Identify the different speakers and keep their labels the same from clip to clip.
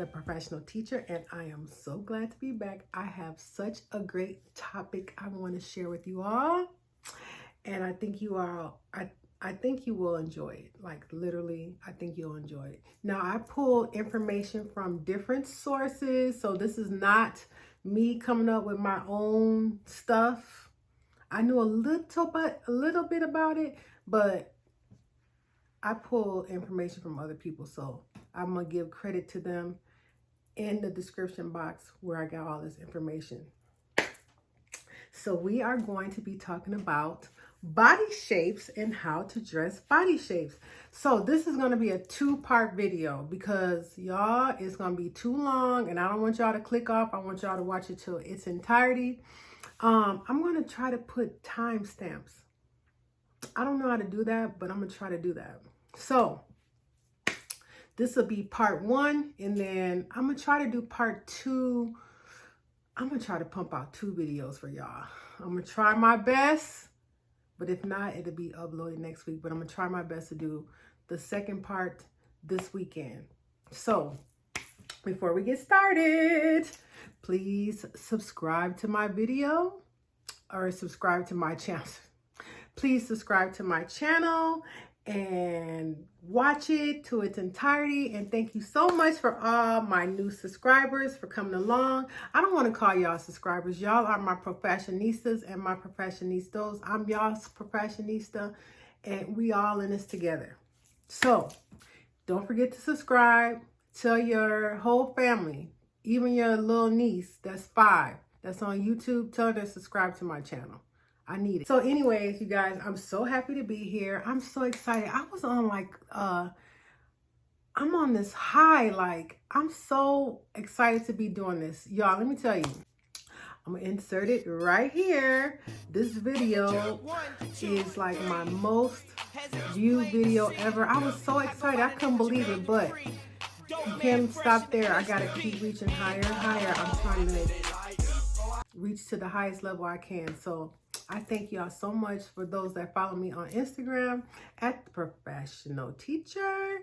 Speaker 1: the professional teacher, and I am so glad to be back. I have such a great topic I want to share with you all, and I think you will enjoy it. Like literally, I think you'll enjoy it. Now, I pulled information from different sources, so this is not me coming up with my own stuff. I knew a little bit about it, but I pulled information from other people, so I'm gonna give credit to them in the description box where I got all this information. So we are going to be talking about body shapes and how to dress body shapes. So this is going to be a two-part video because y'all, it's going to be too long and I don't want y'all to click off. I want y'all to watch it till its entirety. I'm going to try to put timestamps. I don't know how to do that, but I'm going to try to do that. So this will be part 1, and then I'm going to try to do part 2. I'm going to try to pump out 2 videos for y'all. I'm going to try my best, but if not, it'll be uploaded next week. But I'm going to try my best to do the second part this weekend. So before we get started, please subscribe to my video or subscribe to my channel. Please subscribe to my channel and watch it to its entirety. And thank you so much for all my new subscribers for coming along. I don't want to call y'all subscribers. Y'all are my professionistas and my profashionistos. I'm y'all's professionista, and we all in this together. So don't forget to subscribe. Tell your whole family, even your little niece that's 5, that's on YouTube, tell her to subscribe to my channel. I need it. So anyways, you guys, I'm so happy to be here. I'm so excited. I was on I'm on this high. Like, I'm so excited to be doing this. Y'all, let me tell you, I'm gonna insert it right here. This video is like my most viewed video ever. I was so excited. I couldn't believe it, but you can't stop there. I gotta keep reaching higher and higher. I'm trying to reach to the highest level I can. So I thank y'all so much for those that follow me on Instagram at the Professional Teacher.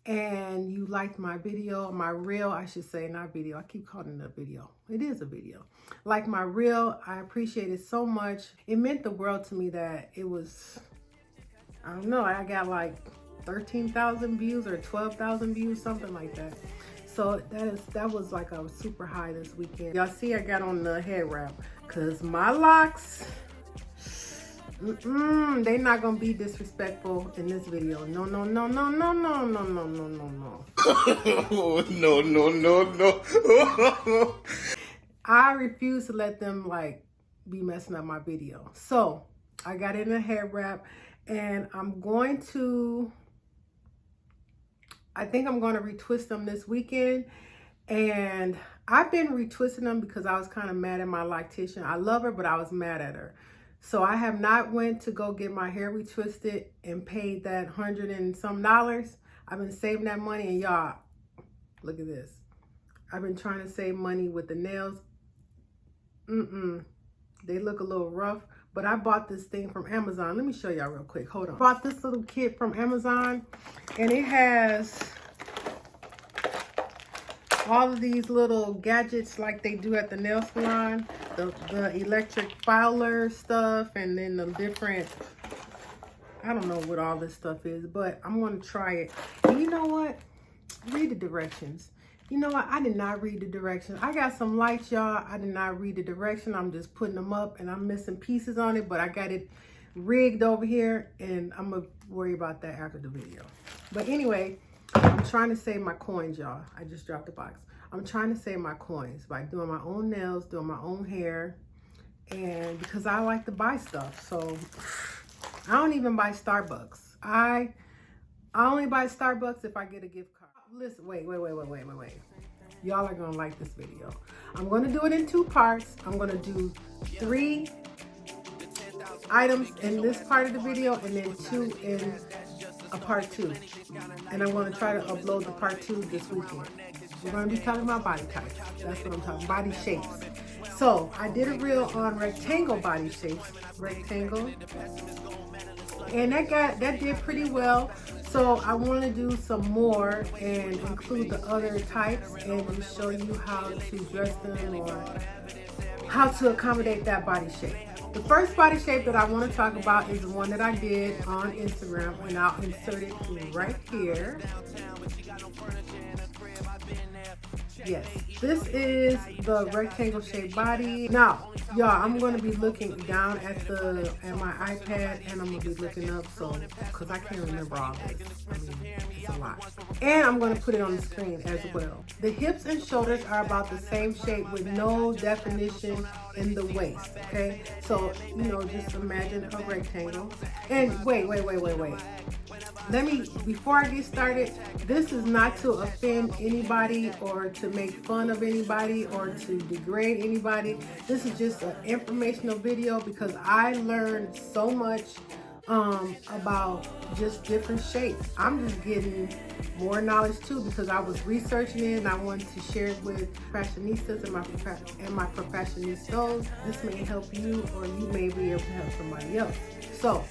Speaker 1: And you liked my video, my reel, I should say, not video. I keep calling it a video. It is a video. Like my reel, I appreciate it so much. It meant the world to me that it was, I don't know, I got like 13,000 views or 12,000 views, something like that. So that was like a super high this weekend. Y'all see I got on the head wrap because my locks, they not gonna be disrespectful in this video. No, no, no, no, no, no, no, no, no, no, no. No, no, no, no. I refuse to let them like be messing up my video. So I got in a hair wrap, and I think I'm going to retwist them this weekend. And I've been retwisting them because I was kind of mad at my loctician. I love her, but I was mad at her. So I have not went to go get my hair retwisted and paid that $100 and some. I've been saving that money, and y'all, look at this. I've been trying to save money with the nails. They look a little rough, but I bought this thing from Amazon. Let me show y'all real quick. Hold on. Bought this little kit from Amazon, and it has all of these little gadgets like they do at the nail salon, the electric filer stuff, and then the different, I don't know what all this stuff is, but I'm going to try it. And you know what? Read the directions. You know what? I did not read the directions. I got some lights, y'all. I did not read the direction. I'm just putting them up, and I'm missing pieces on it, but I got it rigged over here, and I'm going to worry about that after the video. But anyway, I'm trying to save my coins, y'all. I just dropped the box. I'm trying to save my coins by doing my own nails, doing my own hair, and because I like to buy stuff. So I don't even buy Starbucks. I only buy Starbucks if I get a gift card. Listen, wait. Y'all are gonna like this video. I'm gonna do it in 2 parts. I'm gonna do 3 items in this part of the video, and then 2 in a part 2. And I'm gonna try to upload the part 2 this weekend. We're gonna be talking about body types. That's what I'm talking, body shapes. So I did a reel on rectangle body shapes. Rectangle. And that did pretty well. So I want to do some more and include the other types and show you how to dress them or how to accommodate that body shape. The first body shape that I want to talk about is the one that I did on Instagram, and I'll insert it right here. Yes, this is the rectangle shaped body. Now, y'all, I'm going to be looking down at my iPad, and I'm going to be looking up, so because I can't remember all this. I mean, it's a lot. And I'm going to put it on the screen as well. The hips and shoulders are about the same shape with no definition in the waist, okay? So, you know, just imagine a rectangle. And wait. Before I get started, this is not to offend anybody or to make fun of anybody or to degrade anybody. This is just an informational video because I learned so much about just different shapes. I'm just getting more knowledge too because I was researching it and I wanted to share it with fashionistas and my professionistos. This may help you or you may be able to help somebody else. So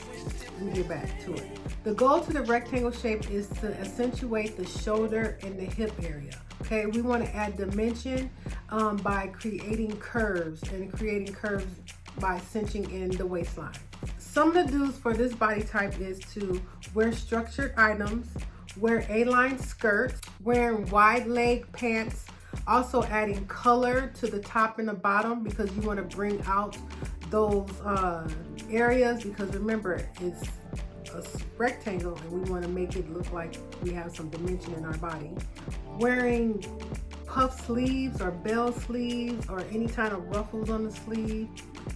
Speaker 1: let me get back to it. The goal to the rectangle shape is to accentuate the shoulder and the hip area. Okay, we want to add dimension by creating curves by cinching in the waistline. Some of the do's for this body type is to wear structured items, wear A-line skirts, wearing wide leg pants, also adding color to the top and the bottom because you want to bring out those areas because remember it's a rectangle and we want to make it look like we have some dimension in our body. Wearing puff sleeves or bell sleeves or any kind of ruffles on the sleeve.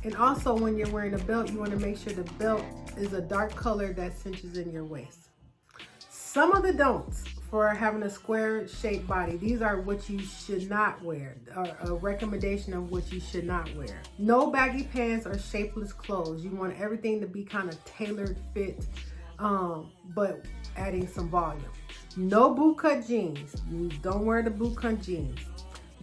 Speaker 1: And also when you're wearing a belt, you want to make sure the belt is a dark color that cinches in your waist. Some of the don'ts for having a square shaped body. These are what you should not wear, a recommendation of what you should not wear. No baggy pants or shapeless clothes. You want everything to be kind of tailored fit, but adding some volume. No bootcut jeans. Don't wear the bootcut jeans.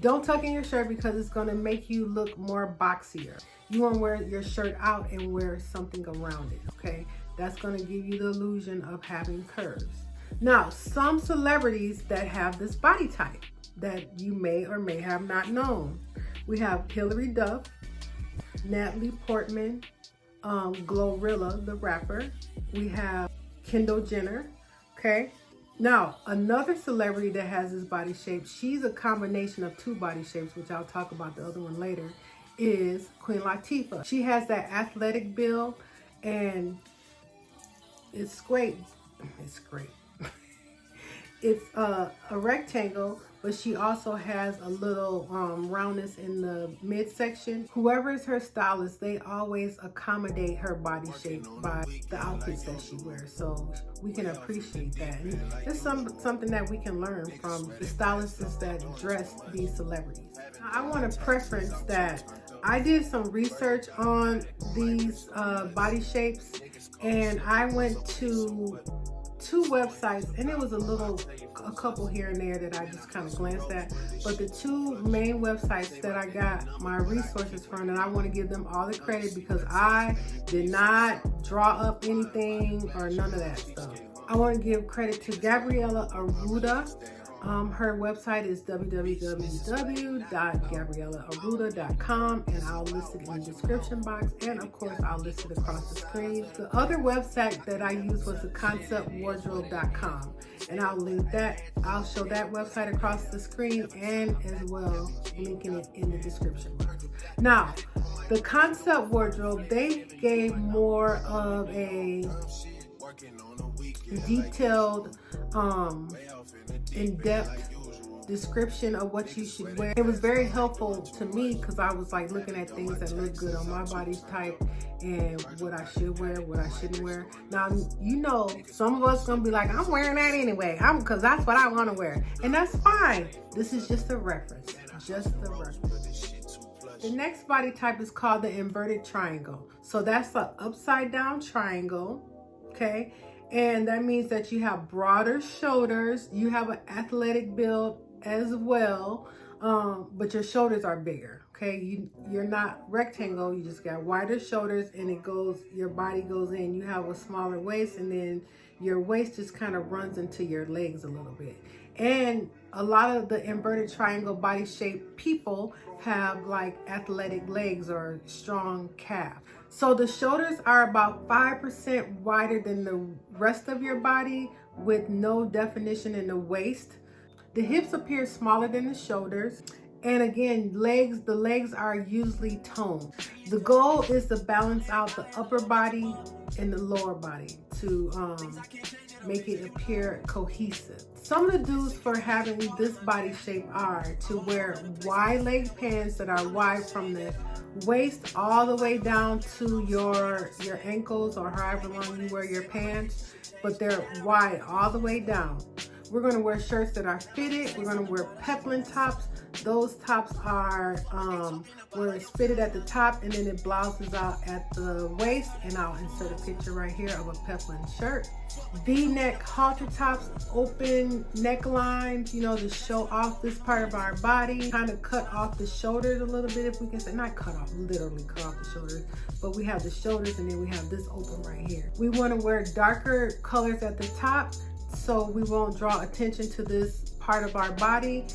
Speaker 1: Don't tuck in your shirt because it's going to make you look more boxier. You want to wear your shirt out and wear something around it, okay? That's going to give you the illusion of having curves. Now, some celebrities that have this body type that you may or may have not known. We have Hilary Duff, Natalie Portman, Glorilla, the rapper. We have Kendall Jenner, okay? Now, another celebrity that has this body shape, she's a combination of two body shapes, which I'll talk about the other one later, is Queen Latifah. She has that athletic build and it's great. It's great. It's a rectangle, but she also has a little roundness in the midsection. Whoever is her stylist, they always accommodate her body shape by the outfits that she wears. So we can appreciate that. And it's something that we can learn from the stylists that dress these celebrities. I want to preference that I did some research on these body shapes, and I went to two websites, and it was a couple here and there that I just kind of glanced at, but the two main websites that I got my resources from, and I want to give them all the credit because I did not draw up anything or none of that stuff. I want to give credit to Gabriella Arruda. Her website is www.gabriellaaruda.com, and I'll list it in the description box, and of course I'll list it across the screen. The other website that I used was the conceptwardrobe.com, and I'll link that. I'll show that website across the screen and as well linking it in the description box. Now, the Concept Wardrobe, they gave more of a detailed in-depth description of what you should wear. It was very helpful to me because I was like looking at things that look good on my body type and what I should wear, what I shouldn't wear. Now, you know, some of us gonna be like, I'm wearing that anyway, because that's what I want to wear, and that's fine. This is just a reference, The next body type is called the inverted triangle. So that's an upside down triangle, okay? And that means that you have broader shoulders, you have an athletic build as well. but your shoulders are bigger. Okay, you're not rectangle. You just got wider shoulders, and it goes. Your body goes in. You have a smaller waist, and then your waist just kind of runs into your legs a little bit. And a lot of the inverted triangle body shape people have like athletic legs or strong calf. So the shoulders are about 5% wider than the rest of your body with no definition in the waist. The hips appear smaller than the shoulders. And again, the legs are usually toned. The goal is to balance out the upper body and the lower body to make it appear cohesive. Some of the do's for having this body shape are to wear wide leg pants that are wide from the waist all the way down to your ankles, or however long you wear your pants, but they're wide all the way down. We're going to wear shirts that are fitted. We're going to wear peplum tops. Those tops are where it's fitted at the top and then it blouses out at the waist. And I'll insert a picture right here of a peplum shirt. V-neck halter tops, open necklines, you know, to show off this part of our body. Kind of cut off the shoulders a little bit, if we can say. Not cut off, literally cut off the shoulders. But we have the shoulders and then we have this open right here. We want to wear darker colors at the top, so we won't draw attention to this part of our body.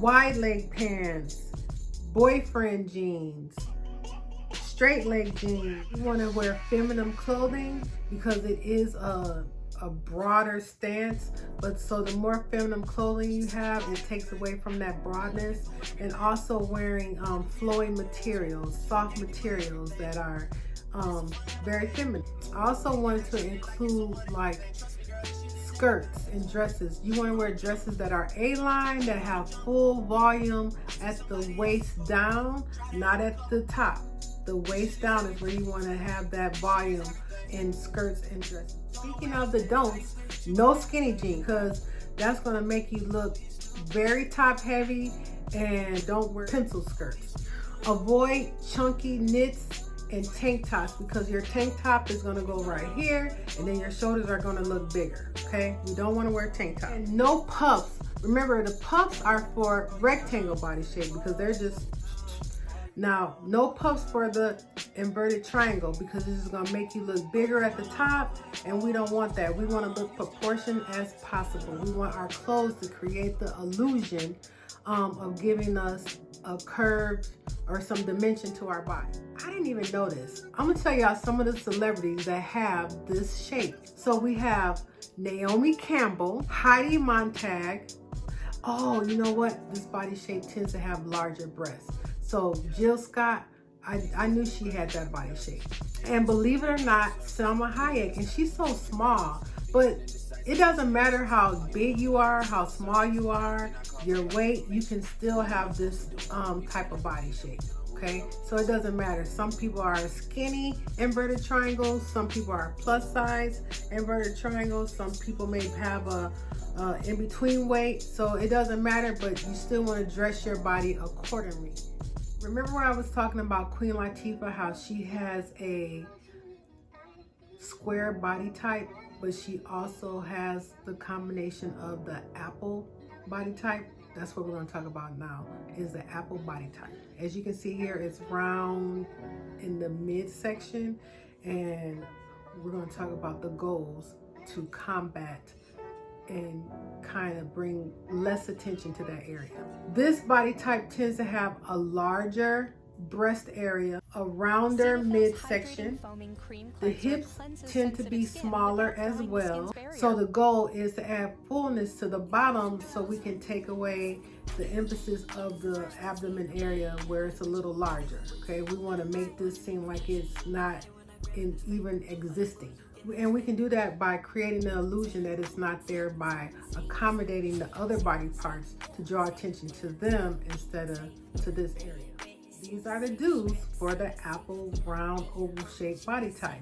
Speaker 1: Wide leg pants, boyfriend jeans, straight leg jeans. We want to wear feminine clothing because it is a broader stance, but so the more feminine clothing you have, it takes away from that broadness. And also wearing flowy materials, soft materials that are very feminine. I also wanted to include like skirts and dresses. You want to wear dresses that are A-line, that have full volume at the waist down, not at the top. The waist down is where you want to have that volume in skirts and dresses. Speaking of the don'ts, no skinny jeans, because that's going to make you look very top heavy, and don't wear pencil skirts. Avoid chunky knits and tank tops, because your tank top is going to go right here and then your shoulders are going to look bigger. Okay, you don't want to wear tank tops. And no puffs. Remember, the puffs are for rectangle body shape because they're just, now no puffs for the inverted triangle, because this is going to make you look bigger at the top, and we don't want that. We want to look proportioned as possible. We want our clothes to create the illusion of giving us a curve or some dimension to our body. I didn't even know this. I'm gonna tell y'all some of the celebrities that have this shape. So we have Naomi Campbell, Heidi Montag. Oh, you know what? This body shape tends to have larger breasts. So Jill Scott, I knew she had that body shape. And believe it or not, Smh I, and she's so small, but it doesn't matter how big you are, how small you are, your weight, you can still have this type of body shape, okay? So it doesn't matter. Some people are skinny inverted triangles, some people are plus size inverted triangles, some people may have a in-between weight, so it doesn't matter, but you still want to dress your body accordingly. Remember when I was talking about Queen Latifah, how she has a square body type, but she also has the combination of the apple body type? That's what we're going to talk about now, is the apple body type. As you can see here, it's round in the midsection, and we're going to talk about the goals to combat and kind of bring less attention to that area. This body type tends to have a larger breast area, a rounder midsection. The hips tend to be smaller as well. So the goal is to add fullness to the bottom so we can take away the emphasis of the abdomen area where it's a little larger. Okay, we want to make this seem like it's not even existing. And we can do that by creating the illusion that it's not there by accommodating the other body parts to draw attention to them instead of to this area. These are the do's for the apple, round, oval shaped body type.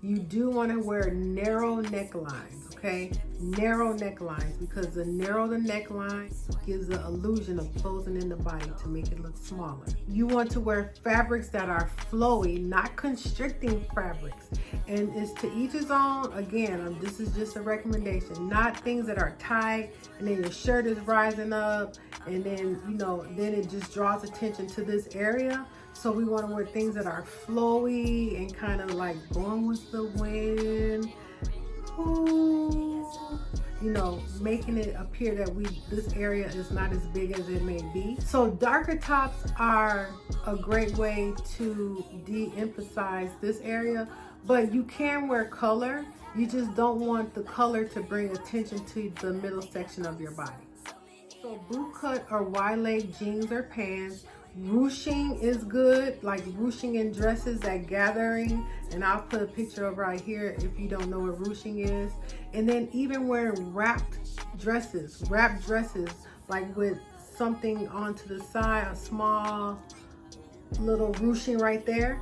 Speaker 1: You do want to wear narrow necklines, okay? narrow necklines, because the narrow the neckline gives the illusion of closing in the body to make it look smaller. You want to wear fabrics that are flowy, not constricting fabrics. And it's to each his own. Again, this is just a recommendation, not things that are tight and then your shirt is rising up and then, you know, then it just draws attention to this area. So we want to wear things that are flowy and kind of like going with the wind. Ooh, you know, making it appear that this area is not as big as it may be. So darker tops are a great way to de-emphasize this area, but you can wear color. You just don't want the color to bring attention to the middle section of your body. So boot cut or wide leg jeans or pants. Ruching is good, like ruching in dresses, that gathering, and I'll put a picture of right here if you don't know what ruching is. And then even wearing wrapped dresses, like with something onto the side, a small little ruching right there,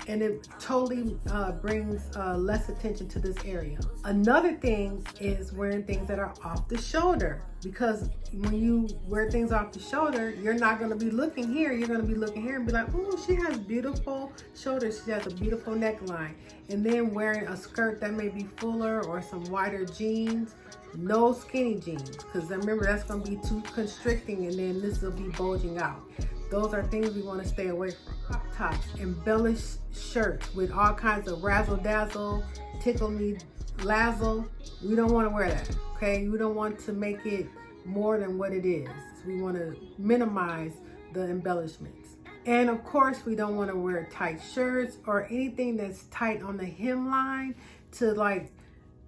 Speaker 1: and it totally brings less attention to this area. Another thing is wearing things that are off the shoulder, because when you wear things off the shoulder, you're not going to be looking here, you're going to be looking here and be like, oh, she has beautiful shoulders, she has a beautiful neckline. And then wearing a skirt that may be fuller or some wider jeans. No skinny jeans, because remember, that's going to be too constricting and then this will be bulging out. Those are things we want to stay away from. Crop tops, embellished shirts with all kinds of razzle dazzle, tickle me lazzle. We don't want to wear that, okay? We don't want to make it more than what it is. We want to minimize the embellishments. And of course, we don't want to wear tight shirts or anything that's tight on the hemline to like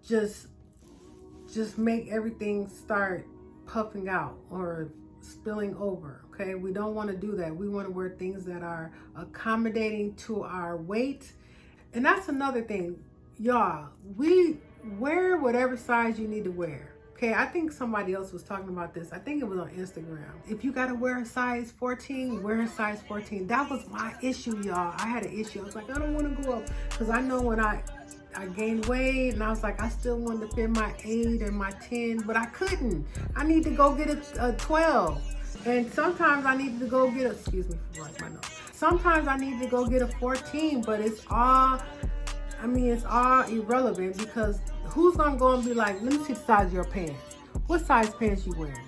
Speaker 1: just make everything start puffing out or spilling over. Okay, we don't want to do that. We want to wear things that are accommodating to our weight. And that's another thing, y'all. We wear whatever size you need to wear. Okay, I think somebody else was talking about this. I think it was on Instagram. If you got to wear a size 14, wear a size 14. That was my issue, y'all. I had an issue. I was like, I don't want to go up, because I know when I gained weight and I was like, I still wanted to fit my 8 and my 10, but I couldn't. I need to go get a 12. And sometimes I need to go get excuse me for writing my notes. Sometimes I need to go get a 14, but it's all irrelevant, because who's gonna go and be like, let me see the size of your pants. What size pants you wearing?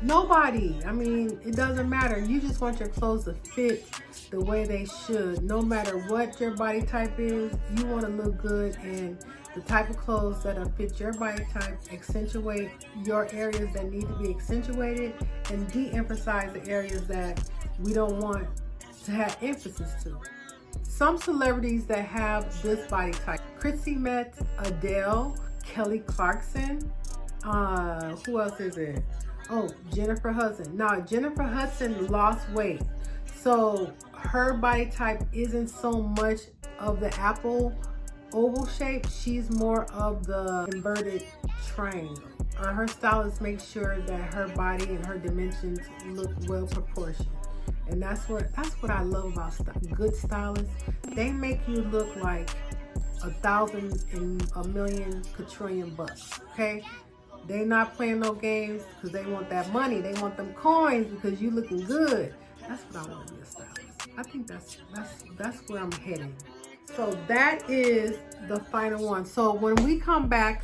Speaker 1: Nobody. I mean, it doesn't matter. You just want your clothes to fit the way they should. No matter what your body type is, you want to look good, and the type of clothes that fit your body type accentuate your areas that need to be accentuated and de-emphasize the areas that we don't want to have emphasis to. Some celebrities that have this body type: Chrissy Metz, Adele, Kelly Clarkson, who else is it? Oh, Jennifer Hudson. Now, Jennifer Hudson lost weight, so her body type isn't so much of the apple oval shape. She's more of the inverted triangle. Or her stylist makes sure that her body and her dimensions look well proportioned. And that's what I love about good stylists. They make you look like 1,000 and a million quadrillion bucks, okay? They not playing no games because they want that money. They want them coins because you looking good. That's what I want to be a stylist. I think that's where I'm heading. So that is the final one. So when we come back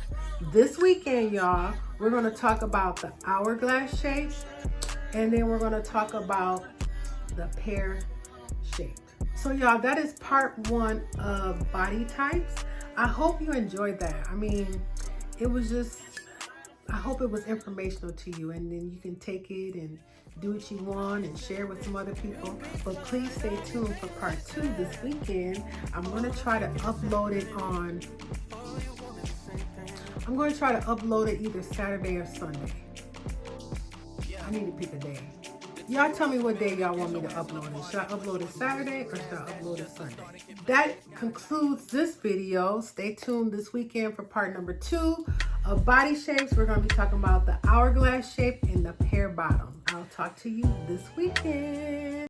Speaker 1: this weekend, y'all, we're going to talk about the hourglass shape, and then we're going to talk about the pear shape. So y'all, that is part 1 of body types. I hope you enjoyed that. I mean, I hope it was informational to you, and then you can take it and do what you want and share with some other people. But please stay tuned for part 2 this weekend. I'm going to try to upload it either Saturday or Sunday. I need to pick a day. Y'all tell me what day y'all want me to upload it. Should I upload it Saturday or should I upload it Sunday? That concludes this video. Stay tuned this weekend for part number 2 of body shapes. We're going to be talking about the hourglass shape and the pear bottom. I'll talk to you this weekend.